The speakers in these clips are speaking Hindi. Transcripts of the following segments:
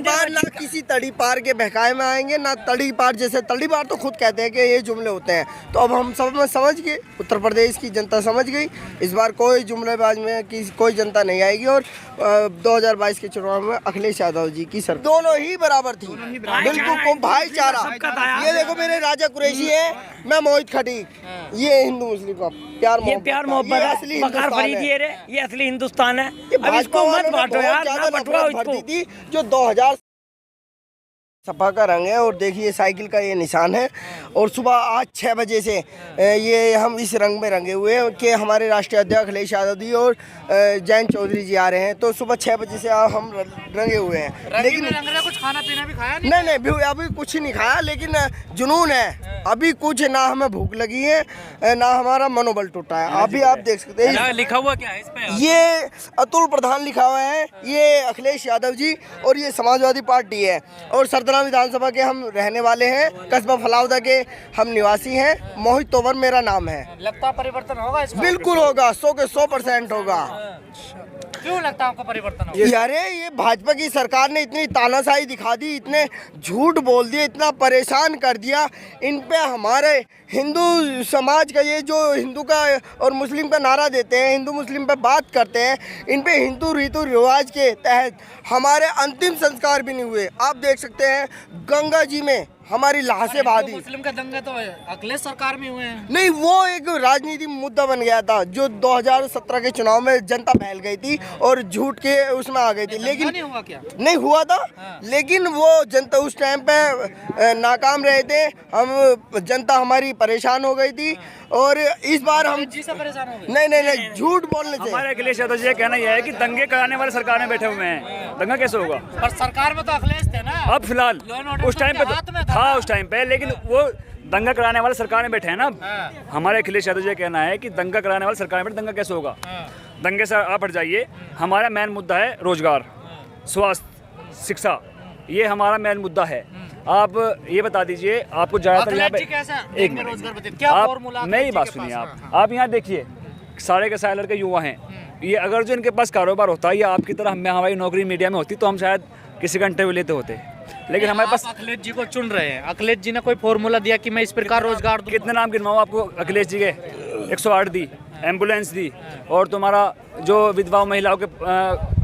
बार ना किसी तड़ी पार के बहकाए में आएंगे, ना तड़ी पार। जैसे तड़ी पार तो खुद कहते हैं कि ये जुमले होते हैं, तो अब हम सब में समझ गए, उत्तर प्रदेश की जनता समझ गई। इस बार कोई जुमलेबाज में कोई जनता नहीं आएगी। और 2022 के चुनाव में अखिलेश यादव जी की सरकार दोनों ही बराबर थी, बिल्कुल भाईचारा। ये देखो मेरे राजा कुरैशी है, मैं मोहित खटीक, ये हिंदू मुस्लिम का प्यार मोहब्बत है, असली हिंदुस्तान है। ये असली हिंदुस्तान है। अब इसको मत बांटो यार, ना बंटवाओ इसको। थी जो 2000 सपा का रंग है। और देखिए साइकिल का ये निशान है। और सुबह आज 6 बजे से ये हम इस रंग में रंगे हुए हैं कि हमारे राष्ट्रीय अध्यक्ष अखिलेश यादव जी और जयंत चौधरी जी आ रहे हैं। तो सुबह 6 बजे से हम रंगे हुए हैं। लेकिन कुछ खाना पीना भी खाया नहीं, अभी कुछ ही नहीं खाया, लेकिन जुनून है अभी कुछ। ना हमें भूख लगी है, ना हमारा मनोबल टूटा है। अभी आप देख सकते हैं लिखा हुआ क्या है इस पे? ये अतुल प्रधान लिखा हुआ है, ये अखिलेश यादव जी, और ये समाजवादी पार्टी है। और सरदना विधानसभा के हम रहने वाले हैं, कस्बा फलाउदा के हम निवासी हैं। मोहित तोमर मेरा नाम है। लगता परिवर्तन होगा इसका? बिल्कुल होगा, 100 के 100% होगा। क्यों लगता है आपको परिवर्तन होगा? अरे ये भाजपा की सरकार ने इतनी तानाशाही दिखा दी, इतने झूठ बोल दिए, इतना परेशान कर दिया। इन पे हमारे हिंदू समाज का ये जो हिंदू का और मुस्लिम का नारा देते हैं, हिंदू मुस्लिम पे बात करते हैं, इन पे हिंदू रीति रिवाज के तहत हमारे अंतिम संस्कार भी नहीं हुए। आप देख सकते हैं गंगा जी में हमारी लाशें बहा दी। मुस्लिम के दंगे तो अखिलेश सरकार में हुए हैं। नहीं, वो एक राजनीतिक मुद्दा बन गया था जो 2017 के चुनाव में जनता फैल गई थी और झूठ के उसमें आ गई थी। लेकिन नहीं हुआ क्या? नहीं हुआ था। लेकिन वो जनता उस टाइम पे नाकाम रहे थे। हम जनता हमारी परेशान हो गई थी। और इस बार हम जी से परेशान हो गए। नहीं, झूठ बोलने से। हमारे अखिलेश यादव जी का कहना यह है कि दंगे कराने वाले सरकार में बैठे हुए हैं, दंगा कैसे होगा? पर सरकार में तो अखिलेश थे ना। अब फिलहाल उस टाइम पे था, उस टाइम पे, लेकिन वो दंगा कराने वाले सरकार में बैठे हैं ना। हमारे अखिलेश यादव जी का कहना है कि दंगा कराने वाले सरकार में बैठे, दंगा कैसे होगा? दंगे से आप हट जाइए। हमारा मेन मुद्दा है रोजगार, स्वास्थ्य, शिक्षा, ये हमारा मेन मुद्दा है। आप ये बता दीजिए, आपको ज्यादातर यहाँ पे एक मिनट आप मेरी बात सुनिए। आप यहाँ देखिए सारे के सारे लड़के युवा हैं। ये अगर जो इनके पास कारोबार होता है या आपकी तरह हमारी नौकरी मीडिया में होती तो हम शायद किसी का इंटरव्यू लेते होते। लेकिन हमारे पास अखिलेश जी को चुन रहे हैं। अखिलेश जी ने कोई फॉर्मूला दिया कि मैं इस प्रकार रोजगार दूं? कितने नाम गिनवाऊं आपको अखिलेश जी के? 108 दी, एम्बुलेंस दी, और तुम्हारा जो विधवा महिलाओं के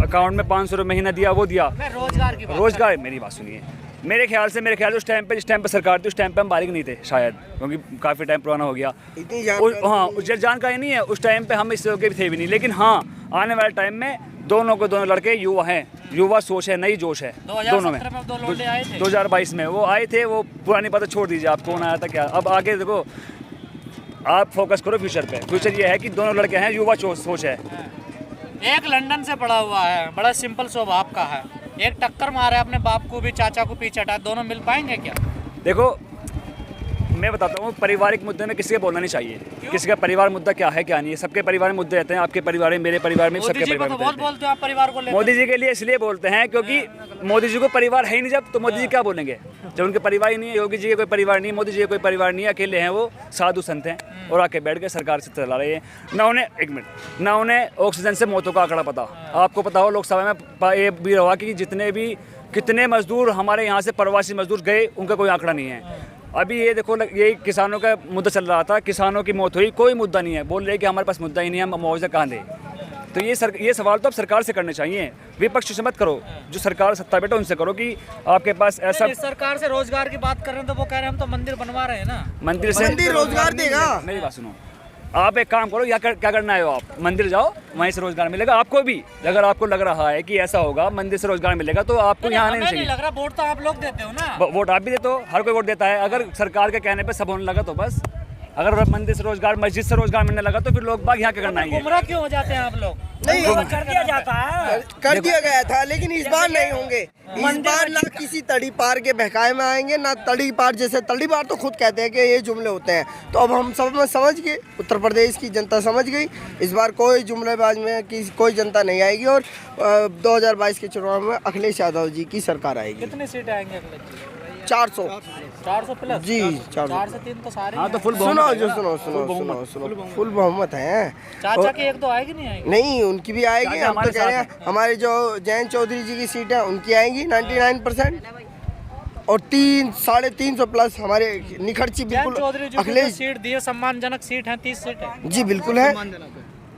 अकाउंट में 500 रुपये महीना दिया वो दिया। मैं रोजगार की रोजगार, मेरी बात सुनिए। मेरे ख्याल से उस टाइम पे जिस टाइम पे सरकार थी उस टाइम पे हम बालिग नहीं थे शायद, क्योंकि काफ़ी टाइम पुराना हो गया। हाँ, जानकारी नहीं है उस टाइम पे, हम इस के थे भी नहीं। लेकिन हाँ, आने वाले टाइम में दोनों लड़के युवा हैं, युवा सोच है, नई जोश है दोनों में। 2022 में वो आए थे, वो पुरानी बातें छोड़ दीजिए, आप कौन आया था क्या। अब आगे देखो, आप फोकस करो फ्यूचर पे। फ्यूचर ये है कि दोनों लड़के हैं, युवा सोच है। एक लंदन से पढ़ा हुआ है, बड़ा सिंपल स्वभाव का है, एक टक्कर मारा है अपने बाप को भी, चाचा को पीछे हटा, दोनों मिल पाएंगे क्या? देखो मैं बताता हूँ, पारिवारिक मुद्दे में किसी का बोलना नहीं चाहिए। किसी का परिवार मुद्दा क्या है क्या नहीं है, सबके परिवार में मुद्दे रहते हैं। आपके परिवार में, मेरे परिवार में, सबके परिवार में बहुत बोलते हो आप परिवार को लेकर। मोदी जी के लिए इसलिए बोलते हैं क्योंकि मोदी जी को परिवार है ही नहीं। जब तो मोदी जी क्या बोलेंगे जब उनके परिवार ही नहीं है? योगी जी के कोई परिवार नहीं, मोदी जी के कोई परिवार नहीं है, अकेले हैं वो, साधु संत हैं और आके बैठ के सरकार से चला रहे हैं। ना उन्हें, एक मिनट, ना उन्हें ऑक्सीजन से मौतों का आंकड़ा पता। आपको पता हो लोकसभा में ये भी रहा कि जितने भी कितने मजदूर हमारे यहाँ से प्रवासी मजदूर गए, उनका कोई आंकड़ा नहीं है। अभी ये देखो, ये किसानों का मुद्दा चल रहा था, किसानों की मौत हुई, कोई मुद्दा नहीं है। बोल रहे कि हमारे पास मुद्दा ही नहीं है, हम मुआवजा कहाँ दें? तो ये सवाल तो अब सरकार से करने चाहिए। विपक्ष से मत करो, जो सरकार सत्ता बैठो उनसे करो कि आपके पास ऐसा। सरकार से रोजगार की बात कर रहे हैं तो वो कह रहे हैं हम तो मंदिर बनवा रहे हैं ना। मंदिर से रोजगार देगा? मेरी बात सुनो, आप एक काम करो, क्या करना है, आप मंदिर जाओ, वहीं से रोजगार मिलेगा आपको भी। अगर आपको लग रहा है कि ऐसा होगा, मंदिर से रोजगार मिलेगा, तो आपको यहाँ नहीं चाहिए। लग रहा, वोट तो आप लोग देते हो ना। वोट आप भी देते हो, हर कोई वोट देता है। अगर सरकार के कहने पे सब होने लगा तो बस। अगर मंदिर से रोजगार, मस्जिद से रोजगार मिलने लगा तो फिर लोग बाग यहाँ क्या करना है? गुमराह क्यों हो जाते हैं आप लोग? नहीं, कर दिया जाता है, कर दिया गया था, लेकिन इस बार नहीं होंगे। इस बार ना किसी तड़ी पार के बहकाए में आएंगे, ना तड़ी पार। जैसे तड़ी पार तो खुद कहते हैं कि ये जुमले होते हैं, तो अब हम सब में समझ गए, उत्तर प्रदेश की जनता समझ गई। इस बार कोई जुमलेबाज में कोई जनता नहीं आएगी। और 2022 के चुनाव में अखिलेश यादव जी की सरकार आएगी। कितनी सीटें आएंगे अखिलेश जी? 400 400 प्लस जी 400। 4 से 3 तो सारे हाँ हैं। तो फुल सुनो जो सुनो फुल बहुमत है। चाचा की एक दो आएगी नहीं आएगी? नहीं उनकी भी आएगी। चाचा हम तो हमारे कह रहे साथ हैं हमारे जो जयंत चौधरी जी की सीट है उनकी आएंगी 99%। और 300-350 प्लस हमारे निखरची जयंत बिल्कुल चौधरी जी को जो अखिलेश सीट दी है सम्मानजनक सीट है, 30 सीट है। जी बिल्कुल है,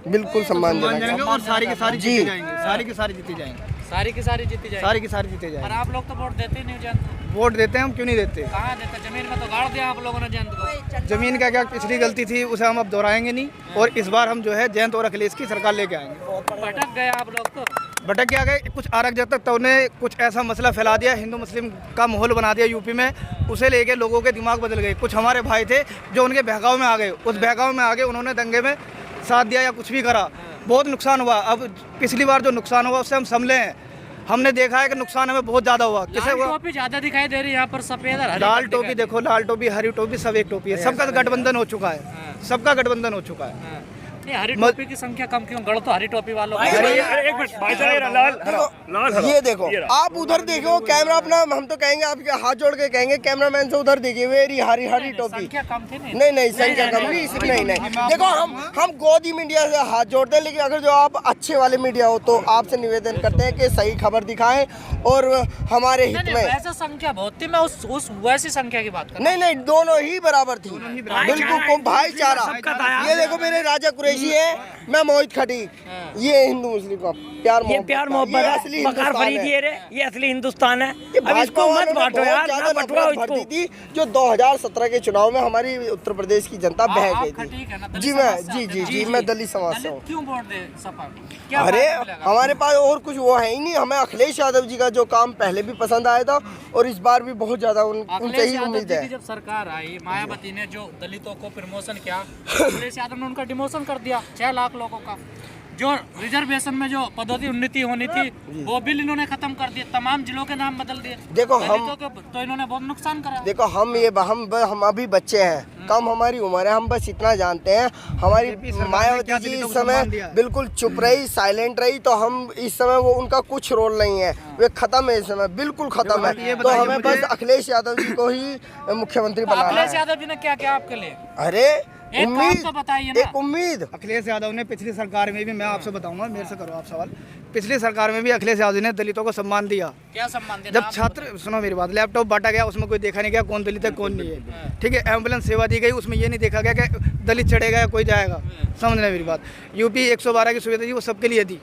बिल्कुल सम्मानजनक है। और सारी की सारी जी। जीती जाएंगी, सारी की सारी जीती जाएंगी, सारी की सारी जीती जाएगी। सारी की सारी जीती और जाएंगी। आप लोग तो वोट देते ही नहीं जयंत को। वोट देते हैं हम, क्यों नहीं देते? कहाँ देते? जमीन में तो गाड़ दिया आप लोगों ने जयंत को। जमीन का क्या पिछली गलती थी उसे हम अब दोहराएंगे नहीं, और इस बार हम जो है जयंत और अखिलेश की सरकार लेके आएंगे। भटक गए आप लोग तो। भटक क्या गए, कुछ आरक्षक तक तो उन्हें कुछ ऐसा मसला फैला दिया, हिंदू मुस्लिम का माहौल बना दिया यूपी में, उसे लेके लोगों के दिमाग बदल गए। कुछ हमारे भाई थे जो उनके बहकाव में आ गए, उस बहकाव में आगे उन्होंने दंगे में साथ दिया या कुछ भी करा, बहुत नुकसान हुआ। अब पिछली बार जो नुकसान हुआ उससे हम संभले हैं, हमने देखा है कि नुकसान हमें बहुत ज़्यादा हुआ। किसे लाल हुआ? टोपी ज्यादा दिखाई दे रही है यहाँ पर, सफेद और हरी लाल पट्टी टोपी का। देखो, लाल टोपी हरी टोपी सब एक टोपी है, सबका गठबंधन हो चुका है, सबका गठबंधन हो चुका है। हाँ। ये हरी टोपी की संख्या कम क्यों? गढ़ तो हरी टोपी वालों का। अरे एक मिनट भाई साहब, ये लाल लाल हरा। ये देखो रहा। आप उधर देखो कैमरा अपना, हम तो कहेंगे आपके हाथ जोड़ के कहेंगे कैमरामैन से उधर देखिए वेरी हरी हरी टोपी। संख्या कम थी नहीं। नहीं संख्या कम नहीं, इसलिए नहीं देखो हम गोदी मीडिया से हाथ जोड़ते हैं, लेकिन अगर जो आप अच्छे वाले मीडिया हो तो आपसे निवेदन करते हैं कि सही खबर दिखाएं और हमारे हित नहीं, में। वैसे संख्या बहुत थी, मैं उस वैसी संख्या की बात कर। नहीं दोनों ही बराबर थी, बिल्कुल भाईचारा। ये देखो मेरे राजा कुरैशी है, मैं मोहित खटीक, ये हिंदू मुस्लिम का प्यार ये प्यार मोहब्बत है, असली बकार हिंदुस्तान फरीद है। ये रे, ये असली हिंदुस्तान है। ये अब भाजपा इसको मत वालों ने बांटो बहुत यार, ज्यादा ना बंटवाओ नफरत भर दी इसको। थी जो 2017 के चुनाव में हमारी उत्तर प्रदेश की जनता बह आप गई खटीक है ना, थी। दलित जी मैं समाज से आते हैं। जी मैं दलित समाज से दलित हूँ। क्यों वोट दे सपा को? क्या अरे फायदा मिलेगा? हमारे पास और कुछ वो है ही नहीं, हमें अखिलेश यादव जी का जो काम पहले भी पसंद आया था और इस बार भी बहुत ज्यादा उनसे अखिलेश ही यादव उम्मीद जी है। की जब सरकार आई, मायावती ने जो दलितों को प्रमोशन किया, अखिलेश यादव ने उनका डिमोशन कर दिया 6 लाख लोगों का। जो रिजर्वेशन में जो पदोन्नति उन्नति होनी थी वो बिल इन्होंने खत्म कर दिए, तमाम जिलों के नाम बदल दिए। देखो हम दलितों के तो इन्होंने बहुत नुकसान करा। देखो हम अभी बच्चे हैं, कम हमारी उम्र है, हम बस इतना जानते हैं। हमारी मायावती जी इस समय बिल्कुल चुप रही, साइलेंट रही, तो हम इस समय वो उनका कुछ रोल नहीं है, वे खत्म है इस समय, बिल्कुल खत्म है। तो हमें बस अखिलेश यादव जी को ही मुख्यमंत्री बनाना अखिलेश है। यादव जी ने क्या किया आपके लिए? अरे एक काम उम्मीद, तो बताइए ना। एक उम्मीद। अखिलेश यादव ने पिछली सरकार में भी, मैं आपसे बताऊंगा, मेरे से करो आप सवाल, पिछली सरकार में भी अखिलेश यादव ने दलितों को सम्मान दिया। क्या सम्मान दिया? जब छात्र, सुनो मेरी बात, लैपटॉप बांटा गया उसमें कोई देखा नहीं गया कौन दलित है कौन नहीं है, ठीक है। एम्बुलेंस सेवा दी गई, उसमें ये नहीं देखा गया कि दलित चढ़ेगा या कोई जाएगा, समझना मेरी बात। यूपी 112 की सुविधा थी, वो सबके लिए थी,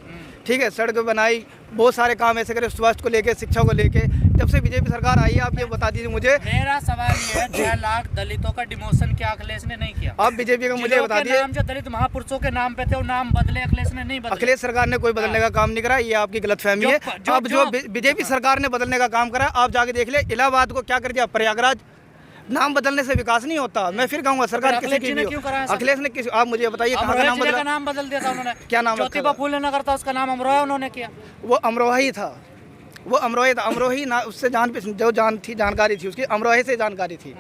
ठीक है। सड़क बनाई, बहुत सारे काम ऐसे करे, स्वास्थ्य को लेके, शिक्षा को लेके। जब से बीजेपी सरकार आई है, आप ये बता दीजिए मुझे। मेरा सवाल ये है, 6 लाख दलितों का डिमोशन क्या अखिलेश ने नहीं किया? आप बीजेपी का मुझे जिलों बता के दिए। नाम जो दलित महापुरुषों के नाम पे थे वो नाम बदले, अखिलेश ने नहीं बदले। अखिलेश सरकार ने कोई बदलने का काम नहीं करा, ये आपकी गलतफहमी है। अब जो बीजेपी सरकार ने बदलने का काम करा, आप जाके देख ले, इलाहाबाद को क्या कर दिया, प्रयागराज। नाम बदलने से विकास नहीं होता। मैं फिर कहूँगा सरकार किसी अखिलेश की जी ने भी क्यों हो। कराया? अखिलेश ने किसी, आप मुझे बताइए कहाँ का नाम जिले का बदला? नाम बदल दिया था उन्होंने। क्या नाम रखा ज्योतिबा था? फूले नगर था, उसका नाम अमरोहा उन्होंने किया। वो अमरोहा ही था, वो अमरोही था। अमरोही ना, उससे जो जानकारी थी उसकी, अमरोही से जानकारी थी।